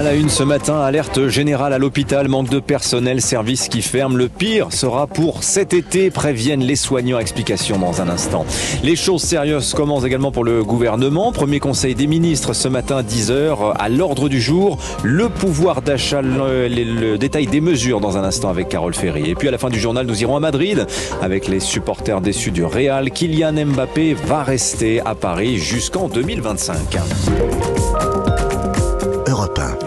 À la une ce matin, alerte générale à l'hôpital, manque de personnel, service qui ferme. Le pire sera pour cet été, préviennent les soignants. Explication dans un instant. Les choses sérieuses commencent également pour le gouvernement. Premier conseil des ministres ce matin, 10h, à l'ordre du jour. Le pouvoir d'achat, le détail des mesures dans un instant avec Carole Ferry. Et puis à la fin du journal, nous irons à Madrid avec les supporters déçus du Real. Kylian Mbappé va rester à Paris jusqu'en 2025.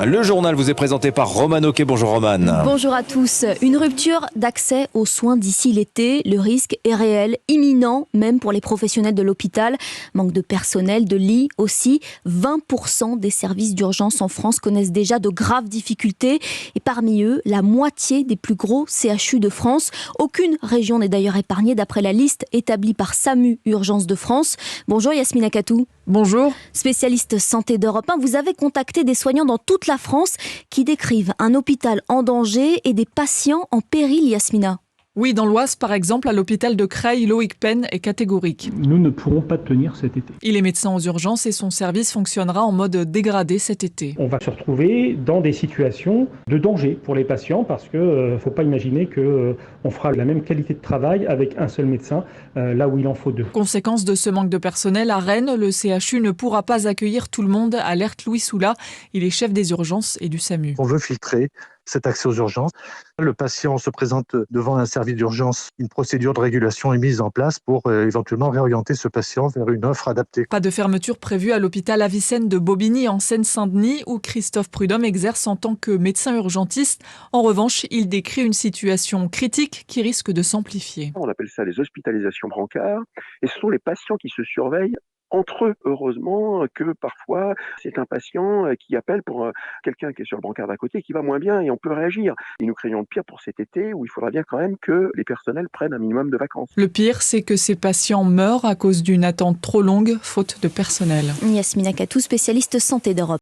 Le journal vous est présenté par Romane Oquet. Bonjour Romane. Bonjour à tous. Une rupture d'accès aux soins d'ici l'été. Le risque est réel, imminent, même pour les professionnels de l'hôpital. Manque de personnel, de lits aussi. 20% des services d'urgence en France connaissent déjà de graves difficultés. Et parmi eux, la moitié des plus gros CHU de France. Aucune région n'est d'ailleurs épargnée d'après la liste établie par SAMU Urgence de France. Bonjour Yasmina Katou. Bonjour. Spécialiste santé d'Europe 1, vous avez contacté des soignants dans toute la France qui décrivent un hôpital en danger et des patients en péril, Yasmina. Oui, dans l'Oise, par exemple, à l'hôpital de Creil, Loïc Penn est catégorique. Nous ne pourrons pas tenir cet été. Il est médecin aux urgences et son service fonctionnera en mode dégradé cet été. On va se retrouver dans des situations de danger pour les patients parce que faut pas imaginer qu'on fera la même qualité de travail avec un seul médecin là où il en faut deux. Conséquence de ce manque de personnel, à Rennes, le CHU ne pourra pas accueillir tout le monde, alerte Louis Soula. Il est chef des urgences et du SAMU. On veut filtrer cet accès aux urgences. Le patient se présente devant un service d'urgence. Une procédure de régulation est mise en place pour éventuellement réorienter ce patient vers une offre adaptée. Pas de fermeture prévue à l'hôpital Avicenne de Bobigny en Seine-Saint-Denis où Christophe Prudhomme exerce en tant que médecin urgentiste. En revanche, il décrit une situation critique qui risque de s'amplifier. On appelle ça les hospitalisations brancards et ce sont les patients qui se surveillent entre eux. Heureusement que parfois c'est un patient qui appelle pour quelqu'un qui est sur le brancard d'à côté qui va moins bien et on peut réagir. Et nous craignons le pire pour cet été où il faudra bien quand même que les personnels prennent un minimum de vacances. Le pire, c'est que ces patients meurent à cause d'une attente trop longue, faute de personnel. Yasmina Katou, spécialiste santé d'Europe.